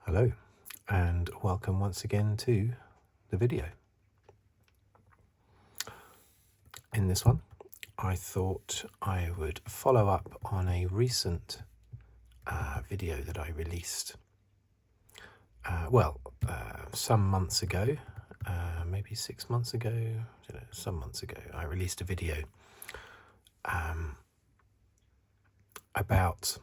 Hello and welcome once again to the video. In this one I thought I would follow up on a recent video that I released some months ago, maybe 6 months ago, I don't know, some months ago. I released a video about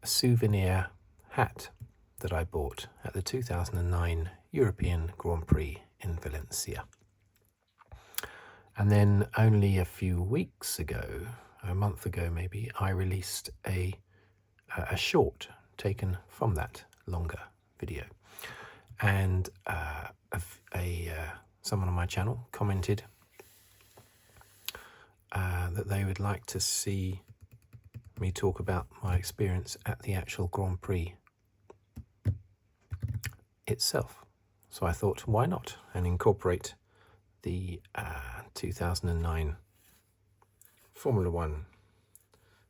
a souvenir hat that I bought at the 2009 European Grand Prix in Valencia. And then only a few weeks ago, a month ago maybe, I released a short taken from that longer video. And someone on my channel commented that they would like to see me talk about my experience at the actual Grand Prix itself. So I thought, why not, and incorporate the 2009 Formula One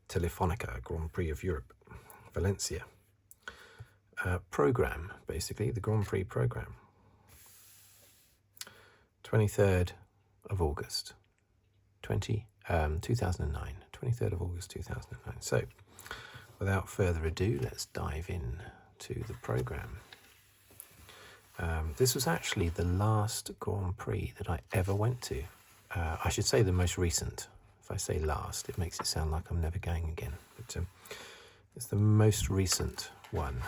Telefonica Grand Prix of Europe, Valencia program, basically the Grand Prix program. 23rd of August 2009. 23rd of August 2009. So without further ado, let's dive in to the program. This was actually the last Grand Prix that I ever went to. I should say the most recent. If I say last, it makes it sound like I'm never going again. But it's the most recent one.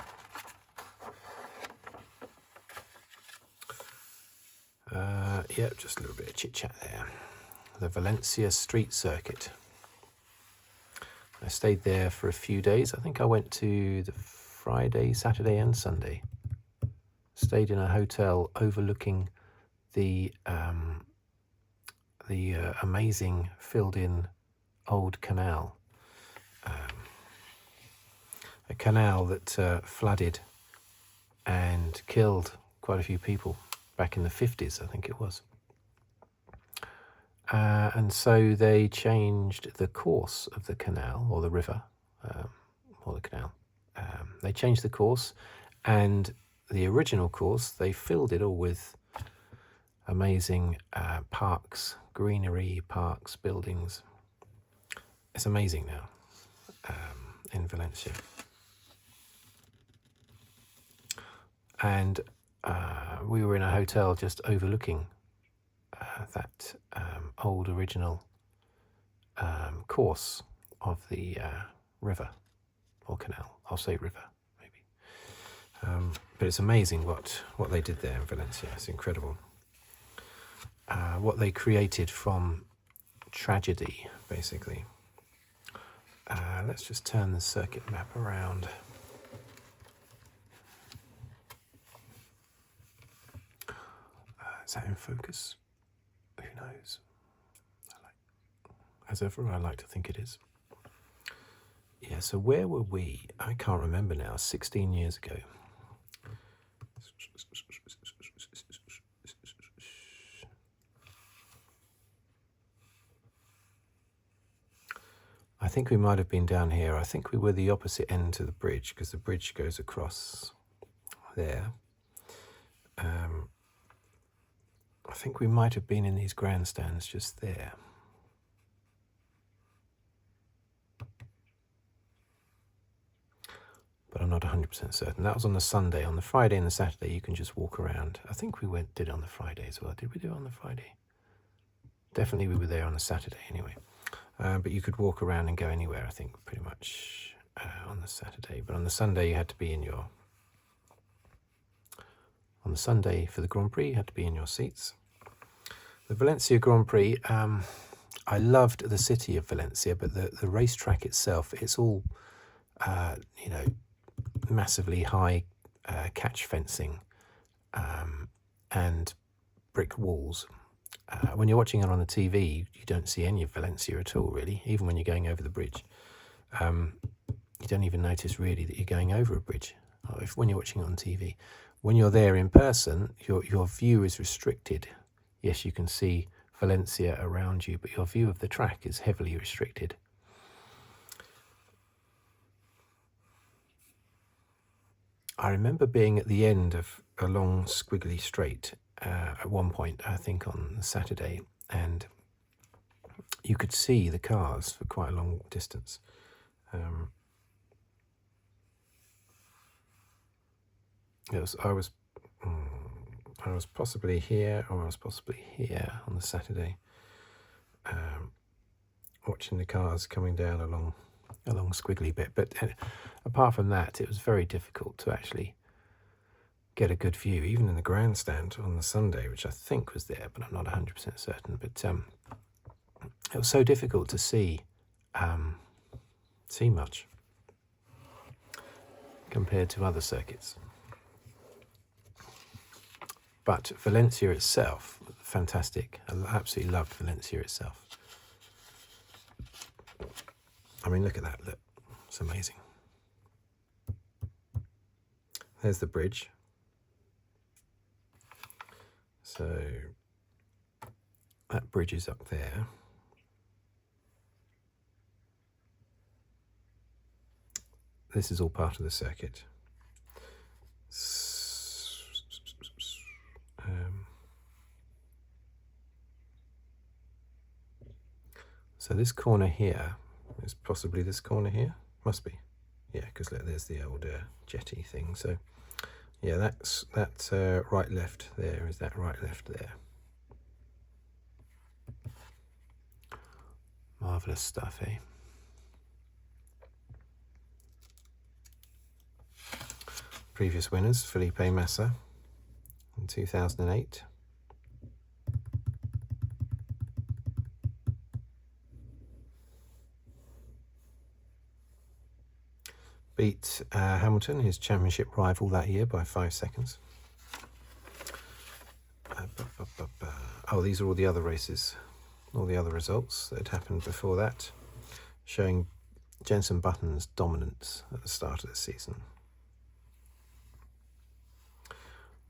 Yeah, just a little bit of chit-chat there. The Valencia street circuit. I stayed there for a few days. I think I went to the Friday, Saturday and Sunday. Stayed in a hotel overlooking the amazing filled-in old canal. A canal that flooded and killed quite a few people back in the 50s, I think it was. And so they changed the course of the canal, or the river, or the canal. They changed the course, and the original course, they filled it all with amazing parks, greenery, parks, buildings. It's amazing now in Valencia. And we were in a hotel just overlooking that old original course of the river or canal. I'll say river, maybe. But it's amazing what they did there in Valencia. It's incredible. What they created from tragedy, basically. Let's just turn the circuit map around. Is that in focus? Who knows? As ever, I like to think it is. Yeah, so where were we? I can't remember now. 16 years ago. I think we might have been down here. I think we were the opposite end to the bridge, because the bridge goes across there. I think we might have been in these grandstands just there. But I'm not 100% certain. That was on the Sunday. On the Friday and the Saturday, you can just walk around. I think we did on the Friday as well. Did we do it on the Friday? Definitely we were there on the Saturday anyway. But you could walk around and go anywhere, I think, pretty much on the Saturday. But on the Sunday, you had to be in your... On the Sunday for the Grand Prix, you had to be in your seats. The Valencia Grand Prix, I loved the city of Valencia, but the racetrack itself, it's all, massively high catch fencing and brick walls. When you're watching it on the TV, you don't see any of Valencia at all, really, even when you're going over the bridge. You don't even notice, really, that you're going over a bridge when you're watching it on TV. When you're there in person, your view is restricted. Yes, you can see Valencia around you, but your view of the track is heavily restricted. I remember being at the end of a long squiggly straight at one point, I think on Saturday, and you could see the cars for quite a long distance. I was possibly here, or I was possibly here on the Saturday, watching the cars coming down along a long squiggly bit. But apart from that, it was very difficult to actually get a good view, even in the grandstand on the Sunday, which I think was there, but I'm not 100% certain. But it was so difficult to see much compared to other circuits. But Valencia itself, fantastic. I absolutely loved Valencia itself. I mean, look at that, look. It's amazing. There's the bridge. So that bridge is up there. This is all part of the circuit. So this corner here is possibly this corner here. Must be. Yeah, because there's the old jetty thing. So yeah, that's right left there. Is that right left there? Marvellous stuff, eh? Previous winners, Felipe Massa in 2008. Beat Hamilton, his championship rival that year, by 5 seconds. Oh, these are all the other races, all the other results that had happened before that, showing Jenson Button's dominance at the start of the season,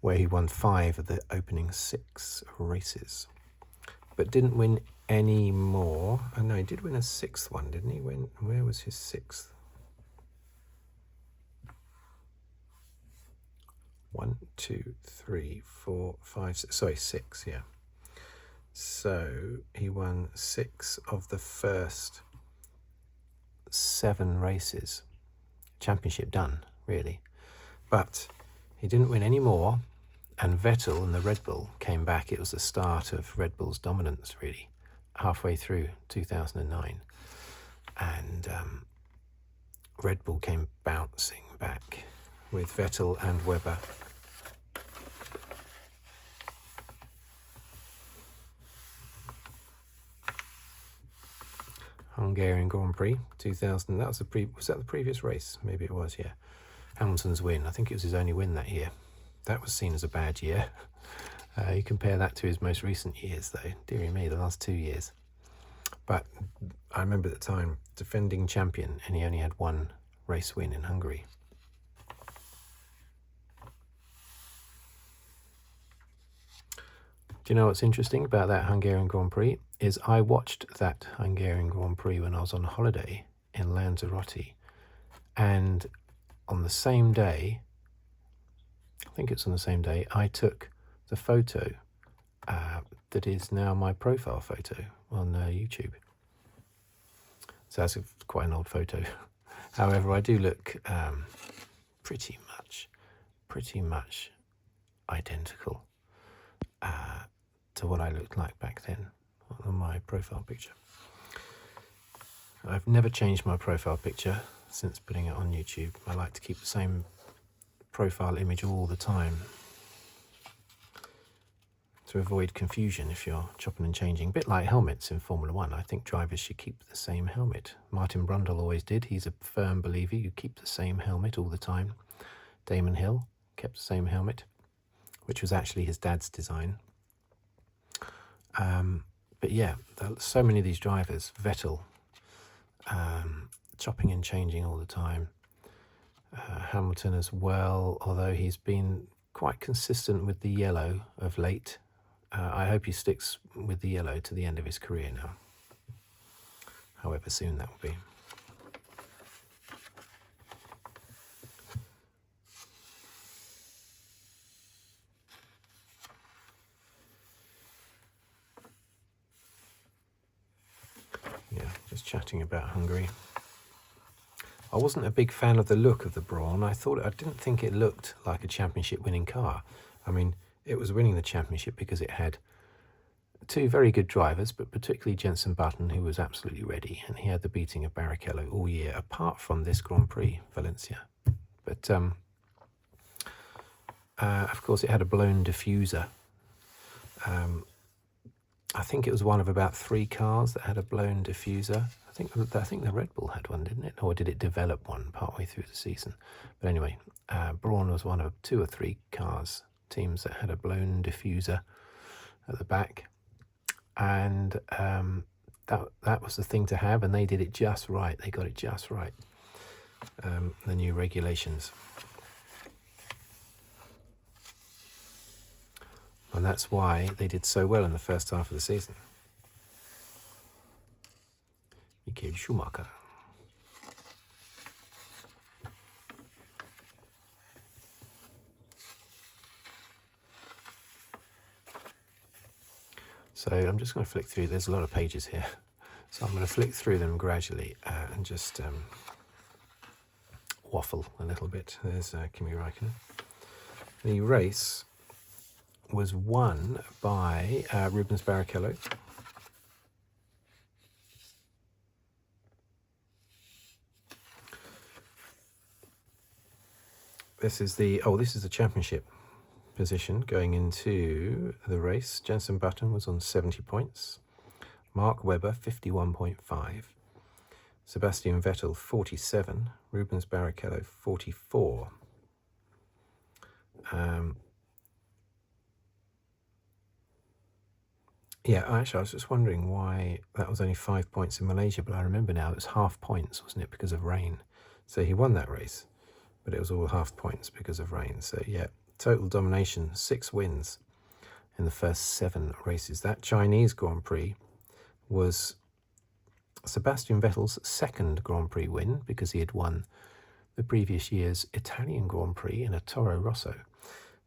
where he won 5 of the opening 6 races, but didn't win any more. Oh, no, he did win a 6th one, didn't he? Where was his 6th? 1, 2, 3, 4, 5, 6. Sorry, 6, yeah. So he won 6 of the first 7 races. Championship done, really. But he didn't win any more, and Vettel and the Red Bull came back. It was the start of Red Bull's dominance, really, halfway through 2009. And Red Bull came bouncing back with Vettel and Webber. Hungarian Grand Prix 2000. That was was that the previous race? Maybe it was. Yeah, Hamilton's win. I think it was his only win that year. That was seen as a bad year. You compare that to his most recent years, though. Dearie me, the last 2 years. But I remember at the time, defending champion, and he only had 1 race win in Hungary. Do you know what's interesting about that Hungarian Grand Prix? Is I watched that Hungarian Grand Prix when I was on holiday in Lanzarote, and on the same day, I think it's on the same day, I took the photo that is now my profile photo on YouTube. So that's quite an old photo. However, I do look pretty much identical to what I looked like back then on my profile picture. I've never changed my profile picture since putting it on YouTube. I like to keep the same profile image all the time to avoid confusion if you're chopping and changing. A bit like helmets in Formula 1. I think drivers should keep the same helmet. Martin Brundle always did. He's a firm believer you keep the same helmet all the time. Damon Hill kept the same helmet, which was actually his dad's design. But yeah, so many of these drivers, Vettel, chopping and changing all the time. Hamilton as well, although he's been quite consistent with the yellow of late. I hope he sticks with the yellow to the end of his career now, however soon that will be. just chatting about Hungary. I wasn't a big fan of the look of the Brawn. I didn't think it looked like a championship winning car. I mean, it was winning the championship because it had two very good drivers, but particularly Jenson Button, who was absolutely ready, and he had the beating of Barrichello all year, apart from this Grand Prix, Valencia. But of course, it had a blown diffuser. I think it was one of about 3 cars that had a blown diffuser. I think the Red Bull had one, didn't it? Or did it develop one partway through the season? But anyway, Brawn was one of 2 or 3 teams that had a blown diffuser at the back. And that was the thing to have, and they did it just right. They got it just right. The new regulations. And that's why they did so well in the first half of the season. Michael Schumacher. So I'm just going to flick through. There's a lot of pages here. So I'm going to flick through them gradually and just waffle a little bit. There's Kimi Räikkönen. The race was won by Rubens Barrichello. This is the championship position going into the race. Jenson Button was on 70 points. Mark Webber 51.5. Sebastian Vettel 47. Rubens Barrichello 44. Yeah, actually, I was just wondering why that was only 5 points in Malaysia, but I remember now it was half points, wasn't it, because of rain? So he won that race, but it was all half points because of rain. So yeah, total domination, 6 wins in the first 7 races. That Chinese Grand Prix was Sebastian Vettel's second Grand Prix win, because he had won the previous year's Italian Grand Prix in a Toro Rosso.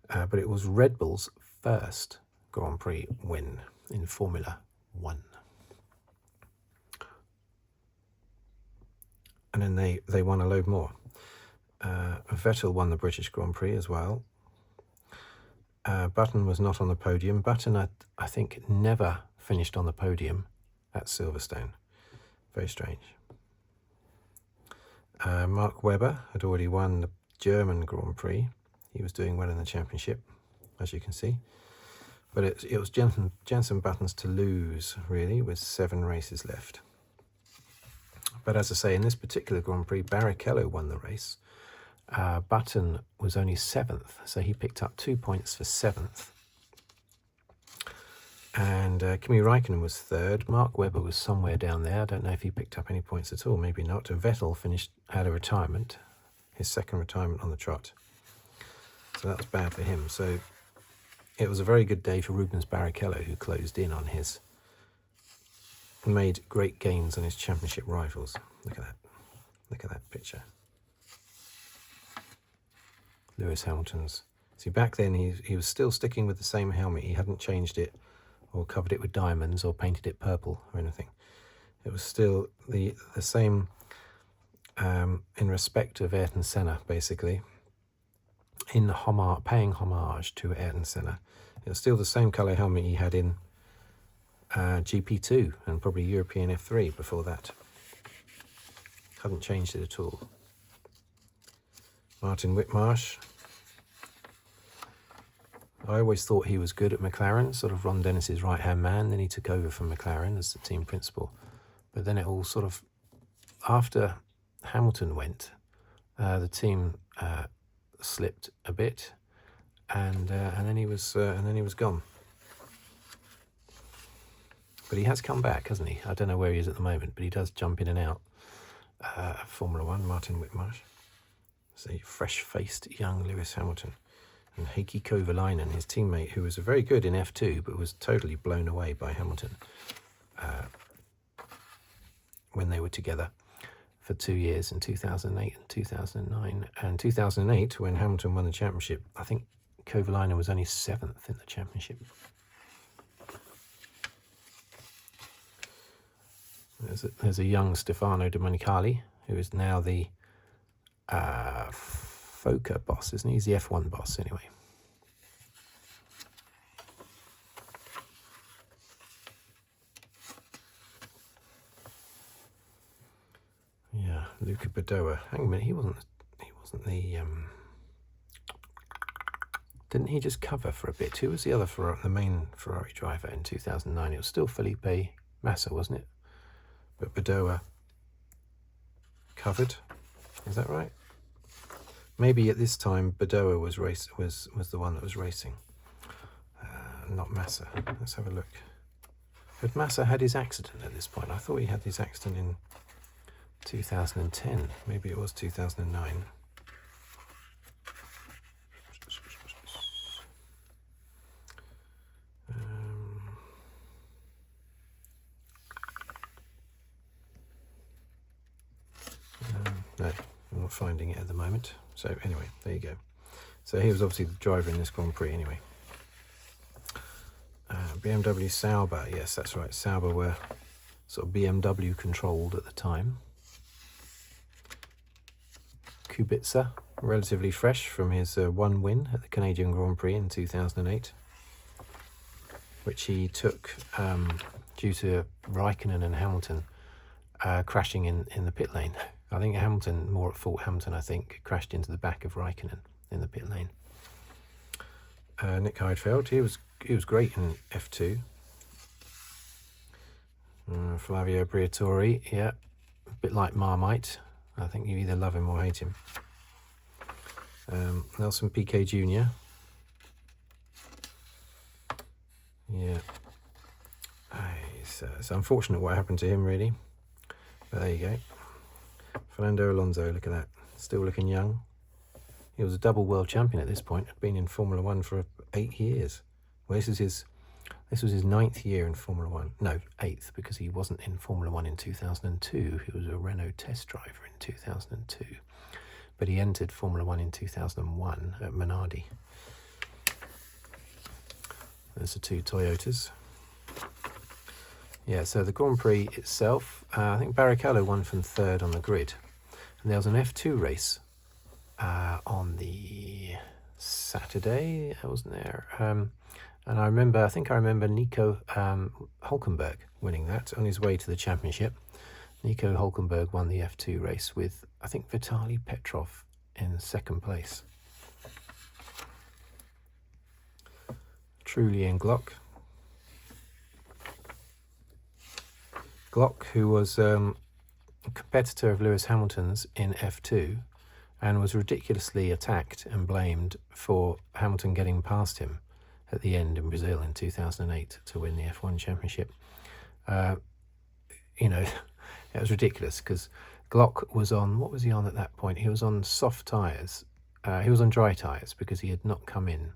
But it was Red Bull's first Grand Prix win in Formula 1. And then they won a load more. Vettel won the British Grand Prix as well. Button was not on the podium. Button, I think, never finished on the podium at Silverstone. Very strange. Mark Webber had already won the German Grand Prix. He was doing well in the championship, as you can see. But it was Jenson Button's to lose, really, with 7 races left. But as I say, in this particular Grand Prix, Barrichello won the race. Button was only 7th, so he picked up 2 points for 7th. And Kimi Räikkönen was 3rd. Mark Webber was somewhere down there. I don't know if he picked up any points at all, maybe not. And Vettel had a retirement, his second retirement on the trot. So that was bad for him. So it was a very good day for Rubens Barrichello, who closed in on made great gains on his championship rivals. Look at that. Look at that picture. Lewis Hamilton's. See, back then he was still sticking with the same helmet. He hadn't changed it or covered it with diamonds or painted it purple or anything. It was still the same in respect of Ayrton Senna, basically. In paying homage to Ayrton Senna. It was still the same colour helmet he had in GP2 and probably European F3 before that. Hadn't changed it at all. Martin Whitmarsh. I always thought he was good at McLaren, sort of Ron Dennis's right-hand man. Then he took over from McLaren as the team principal. But then it all sort of, after Hamilton went, the team slipped a bit, and then he was gone. But he has come back, hasn't he? I don't know where he is at the moment, but he does jump in and out of Formula 1, Martin Whitmarsh. It's a fresh-faced young Lewis Hamilton. And Heikki Kovalainen, his teammate, who was very good in F2, but was totally blown away by Hamilton when they were together for 2 years, in 2008 and 2009. And 2008, when Hamilton won the championship, I think Kovalainen was only 7th in the championship. There's a young Stefano Domenicali, who is now the FOCA boss, isn't he? He's the F1 boss, anyway. Yeah, Luca Badoa. Hang on a minute, he wasn't the didn't he just cover for a bit? Who was the other the main Ferrari driver in 2009? It was still Felipe Massa, wasn't it? But Badoa covered. Is that right? Maybe at this time Badoa was the one that was racing, not Massa. Let's have a look. Had Massa had his accident at this point? I thought he had his accident in 2010. Maybe it was 2009. No, I'm not finding it at the moment. So anyway, there you go. So he was obviously the driver in this Grand Prix anyway. BMW Sauber, yes, that's right. Sauber were sort of BMW controlled at the time. Kubica, relatively fresh from his one win at the Canadian Grand Prix in 2008, which he took due to Raikkonen and Hamilton crashing in the pit lane. I think Hamilton, more at fault, Hamilton, I think, crashed into the back of Raikkonen in the pit lane. Nick Heidfeld, he was great in F2. Flavio Briatore, yeah, a bit like Marmite. I think you either love him or hate him. Nelson Piquet Jr. Yeah. It's unfortunate what happened to him, really. But there you go. Fernando Alonso, look at that. Still looking young. He was a double world champion at this point. Had been in Formula 1 for 8 years. Well, this was his 9th year in Formula 1. No, 8th, because he wasn't in Formula 1 in 2002. He was a Renault test driver in 2002. But he entered Formula 1 in 2001 at Minardi. There's the two Toyotas. Yeah, so the Grand Prix itself, I think Barrichello won from 3rd on the grid. And there was an F2 race on the Saturday, wasn't there? And I think I remember Nico Hulkenberg winning that on his way to the championship. Nico Hulkenberg won the F2 race with, I think, Vitaly Petrov in 2nd place. Trulli and Glock. Glock, who was a competitor of Lewis Hamilton's in F2 and was ridiculously attacked and blamed for Hamilton getting past him at the end in Brazil in 2008 to win the F1 championship. You know, it was ridiculous because Glock was on, what was he on at that point? He was on soft tyres. He was on dry tyres because he had not come in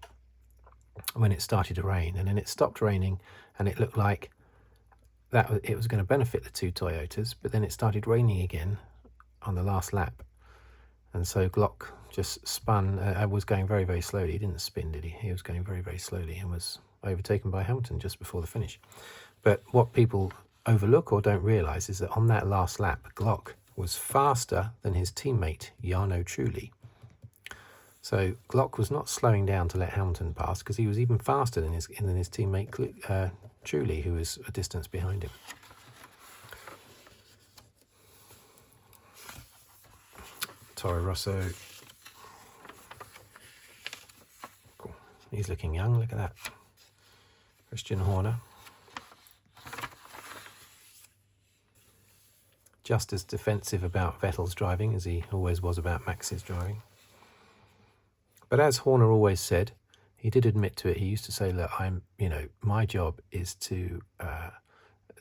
when it started to rain. And then it stopped raining and it looked like that it was going to benefit the two Toyotas, but then it started raining again on the last lap. And so Glock just spun, was going very, very slowly. He didn't spin, did he? He was going very, very slowly and was overtaken by Hamilton just before the finish. But what people overlook or don't realise is that on that last lap, Glock was faster than his teammate, Jarno Trulli. So Glock was not slowing down to let Hamilton pass because he was even faster than his teammate Trulli, who was a distance behind him. Toro Rosso. Cool. He's looking young, look at that. Christian Horner. Just as defensive about Vettel's driving as he always was about Max's driving. But as Horner always said, he did admit to it. He used to say, look, my job is to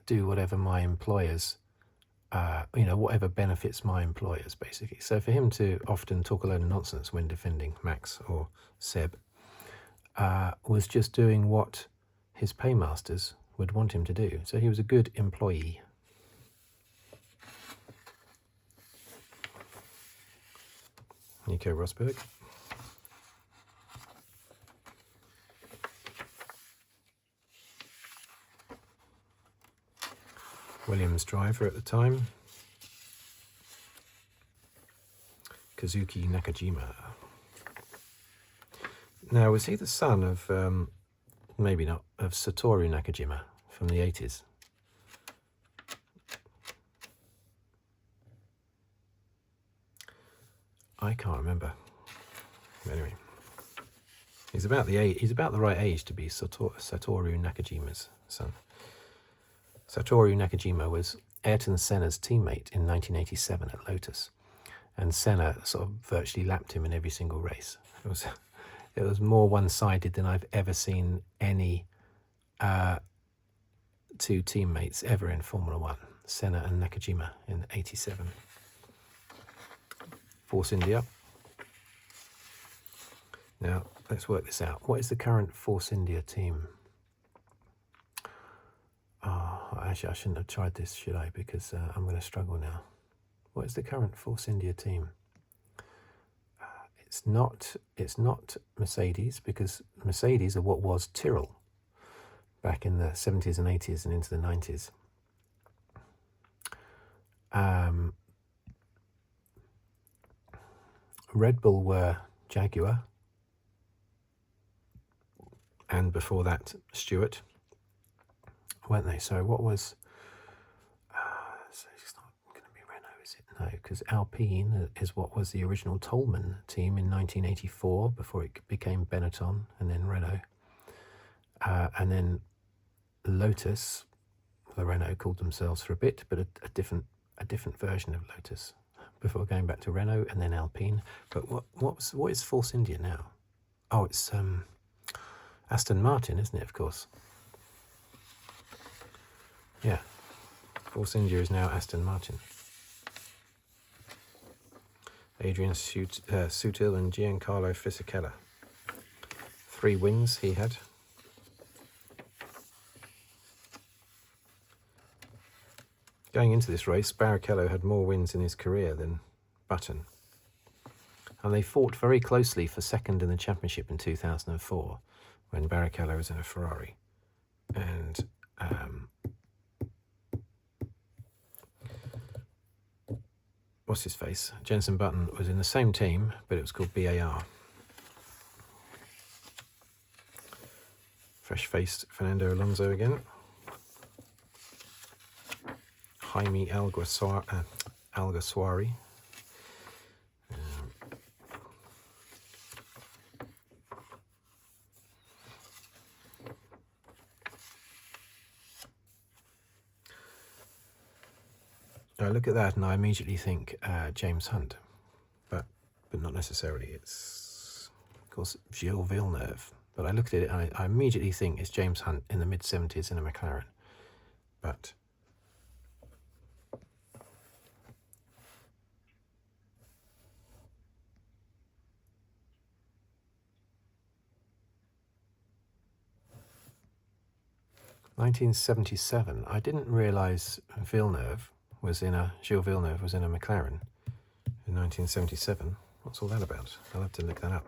do whatever my employers, whatever benefits my employers, basically. So for him to often talk a load of nonsense when defending Max or Seb was just doing what his paymasters would want him to do. So he was a good employee. Nico Rosberg. Williams driver at the time, Kazuki Nakajima. Now, was he the son of, maybe not, of Satoru Nakajima from the 80s? I can't remember. Anyway, he's about the right age to be Satoru Nakajima's son. Satoru Nakajima was Ayrton Senna's teammate in 1987 at Lotus, and Senna sort of virtually lapped him in every single race. It was more one-sided than I've ever seen any two teammates ever in Formula One. Senna and Nakajima in '87. Force India. Now, let's work this out. What is the current Force India team? Oh, actually, I shouldn't have tried this, should I? Because I'm going to struggle now. What is the current Force India team? It's not Mercedes, because Mercedes are what was Tyrrell back in the 70s and 80s and into the 90s. Red Bull were Jaguar, and before that Stewart, weren't they? So what was, so it's not going to be Renault, is it? No, because Alpine is what was the original Toleman team in 1984 before it became Benetton and then Renault. And then Lotus, the Renault called themselves for a bit, but a different version of Lotus before going back to Renault and then Alpine. But what is Force India now? Oh, it's Aston Martin, isn't it, of course? Yeah, Force India is now Aston Martin. Adrian Sutil and Giancarlo Fisichella. 3 wins he had. Going into this race, Barrichello had more wins in his career than Button. And they fought very closely for second in the championship in 2004 when Barrichello was in a Ferrari. And what's his face? Jenson Button was in the same team, but it was called BAR. Fresh-faced Fernando Alonso again. Jaime Alguersuari. I look at that and I immediately think James Hunt, but not necessarily. It's, of course, Gilles Villeneuve. But I looked at it and I immediately think it's James Hunt in the mid-70s in a McLaren. But (1977). I didn't realise Gilles Villeneuve was in a McLaren in 1977. What's all that about? I'll have to look that up.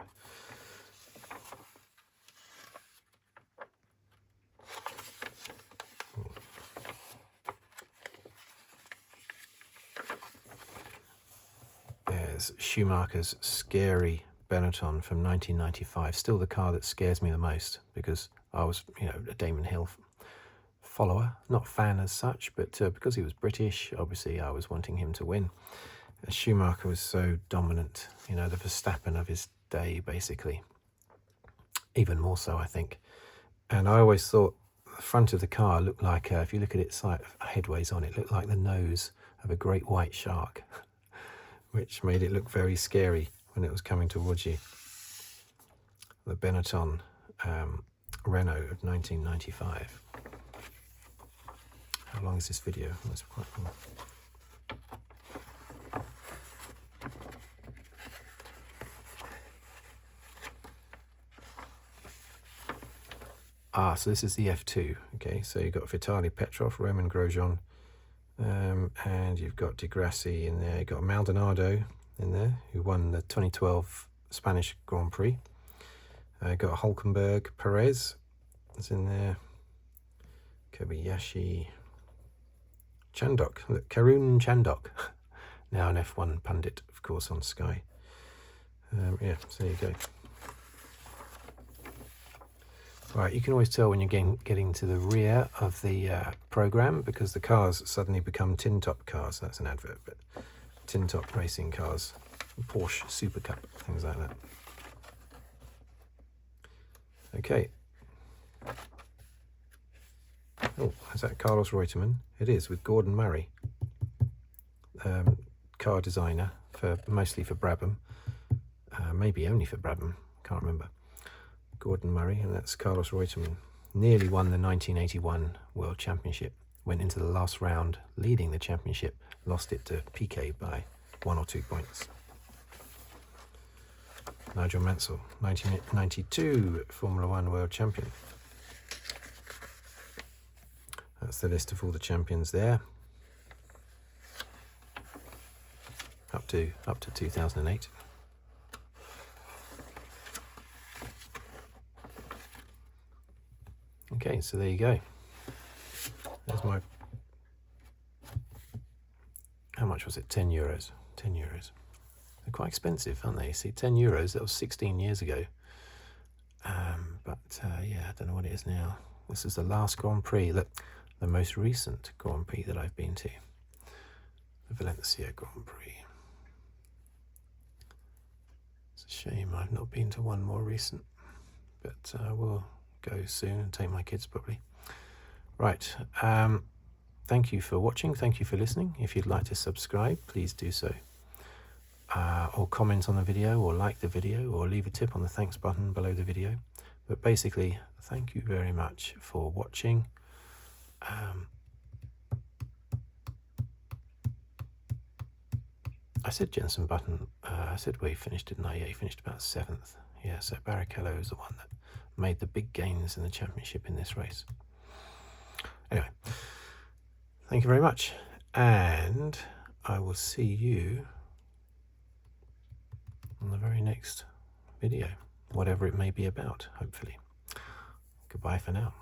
There's Schumacher's scary Benetton from 1995. Still the car that scares me the most, because I was, a Damon Hill follower, not fan as such, but because he was British, obviously I was wanting him to win. Schumacher was so dominant, the Verstappen of his day, basically. Even more so, I think. And I always thought the front of the car looked like, if you look at its headways on it, looked like the nose of a great white shark, which made it look very scary when it was coming towards you. The Benetton Renault of 1995. How long is this video? That's quite long. So this is the F2. Okay, so you've got Vitaly Petrov, Roman Grosjean, and you've got Di Grassi in there. You've got Maldonado in there, who won the 2012 Spanish Grand Prix. You've got Hulkenberg, Perez is in there, Kobayashi, Chandok, look, Karun Chandok, now an F1 pundit, of course, on Sky. Yeah, so there you go. Right, you can always tell when you're getting to the rear of the program, because the cars suddenly become tin top cars. That's an advert, but tin top racing cars, Porsche Super Cup, things like that. Okay. Oh, is that Carlos Reutemann? It is, with Gordon Murray, car designer mostly for Brabham, maybe only for Brabham, can't remember. Gordon Murray, and that's Carlos Reutemann. Nearly won the 1981 World Championship. Went into the last round leading the championship, lost it to Piquet by 1 or 2 points. Nigel Mansell, 1992 Formula One World Champion. That's the list of all the champions there, up to 2008. Okay, so there you go. There's my, how much was it? 10 euros. 10 euros. They're quite expensive, aren't they? See, 10 euros, that was 16 years ago. Yeah, I don't know what it is now. This is the last Grand Prix, the most recent Grand Prix that I've been to. The Valencia Grand Prix. It's a shame I've not been to one more recent, but I will go soon and take my kids probably. Right, thank you for watching, thank you for listening. If you'd like to subscribe, please do so. Or comment on the video, or like the video, or leave a tip on the thanks button below the video. But basically, thank you very much for watching. I said Jensen Button, I said where he finished, didn't I? Yeah, he finished about 7th. Yeah, so Barrichello is the one that made the big gains in the championship in this race. Anyway, thank you very much, and I will see you on the very next video, whatever it may be about, hopefully. Goodbye for now.